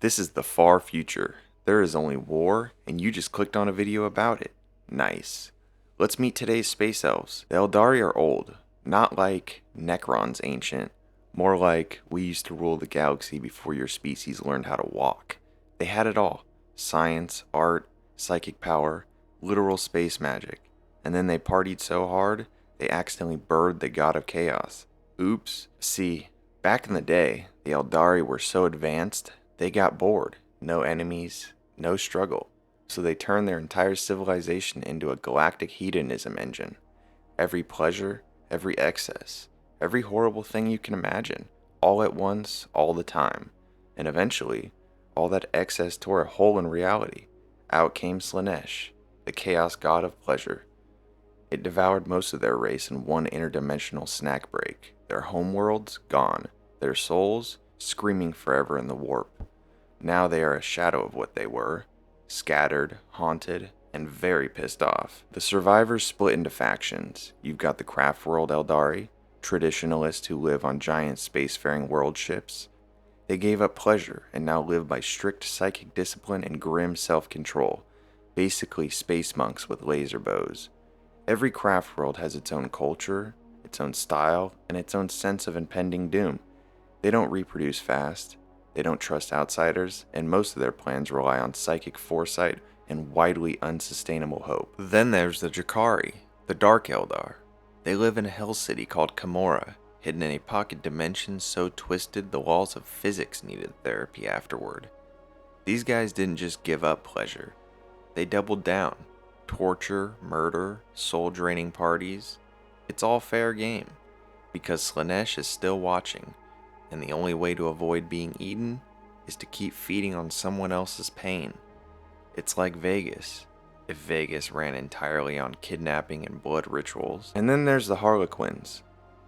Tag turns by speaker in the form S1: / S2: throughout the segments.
S1: This is the far future. There is only war, and you just clicked on a video about it. Nice. Let's meet today's space elves. The Aeldari are old, not like Necrons ancient, more like we used to rule the galaxy before your species learned how to walk. They had it all: science, art, psychic power, literal space magic. And then they partied so hard, they accidentally birthed the god of chaos. Oops. See, back in the day, the Aeldari were so advanced, they got bored. No enemies, no struggle. So they turned their entire civilization into a galactic hedonism engine. Every pleasure, every excess, every horrible thing you can imagine, all at once, all the time. And eventually, all that excess tore a hole in reality. Out came Slaanesh, the chaos god of pleasure. It devoured most of their race in one interdimensional snack break. Their homeworlds gone, their souls screaming forever in the warp. Now they are a shadow of what they were, scattered, haunted, and very pissed off. The survivors split into factions. You've got the craft world Aeldari, traditionalists who live on giant spacefaring world ships. They gave up pleasure and now live by strict psychic discipline and grim self-control, basically space monks with laser bows. Every craft world has its own culture, its own style, and its own sense of impending doom. They don't reproduce fast, they don't trust outsiders, and most of their plans rely on psychic foresight and widely unsustainable hope. Then there's the Drakari, the Dark Eldar. They live in a hell city called Kamora, hidden in a pocket dimension so twisted the laws of physics needed therapy afterward. These guys didn't just give up pleasure, they doubled down. Torture, murder, soul-draining parties. It's all fair game, because Slaanesh is still watching, and the only way to avoid being eaten is to keep feeding on someone else's pain. It's like Vegas, if Vegas ran entirely on kidnapping and blood rituals. And then there's the Harlequins,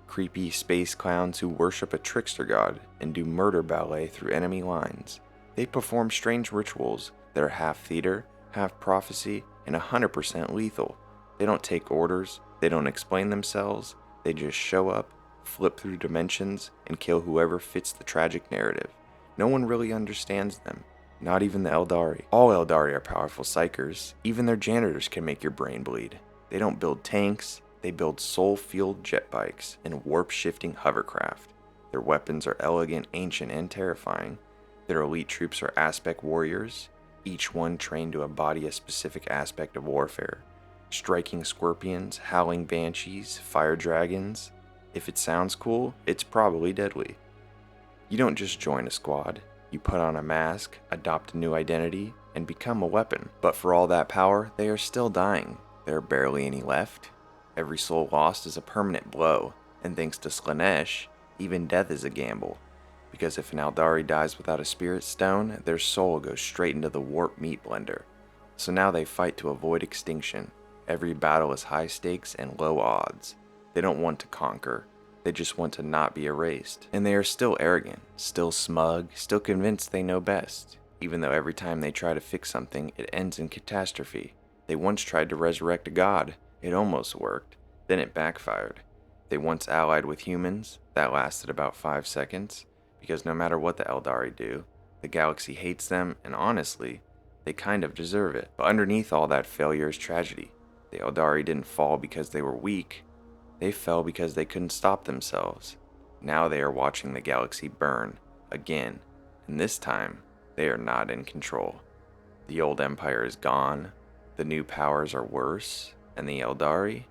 S1: creepy space clowns who worship a trickster god and do murder ballet through enemy lines. They perform strange rituals that are half theater, half prophecy, and 100% lethal. They don't take orders, they don't explain themselves, they just show up, flip through dimensions, and kill whoever fits the tragic narrative. No one really understands them, not even the Aeldari. All Aeldari are powerful psychers, even their janitors can make your brain bleed. They don't build tanks, they build soul-fueled jet bikes and warp-shifting hovercraft. Their weapons are elegant, ancient, and terrifying. Their elite troops are aspect warriors, each one trained to embody a specific aspect of warfare. Striking scorpions, howling banshees, fire dragons. If it sounds cool, it's probably deadly. You don't just join a squad. You put on a mask, adopt a new identity, and become a weapon. But for all that power, they are still dying. There are barely any left. Every soul lost is a permanent blow, and thanks to Slaanesh, even death is a gamble. Because if an Aeldari dies without a spirit stone, their soul goes straight into the warp meat blender. So now they fight to avoid extinction. Every battle is high stakes and low odds. They don't want to conquer, they just want to not be erased. And they are still arrogant, still smug, still convinced they know best, even though every time they try to fix something, it ends in catastrophe. They once tried to resurrect a god. It almost worked, then it backfired. They once allied with humans. That lasted about 5 seconds. Because no matter what the Aeldari do, the galaxy hates them, and honestly, they kind of deserve it. But underneath all that failure is tragedy. The Aeldari didn't fall because they were weak, they fell because they couldn't stop themselves. Now they are watching the galaxy burn, again, and this time, they are not in control. The old empire is gone, the new powers are worse, and the Aeldari,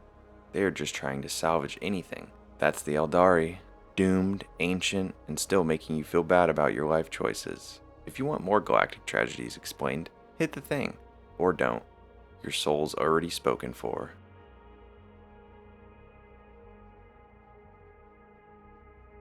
S1: they are just trying to salvage anything. That's the Aeldari. Doomed, ancient, and still making you feel bad about your life choices. If you want more galactic tragedies explained, hit the thing. Or don't. Your soul's already spoken for.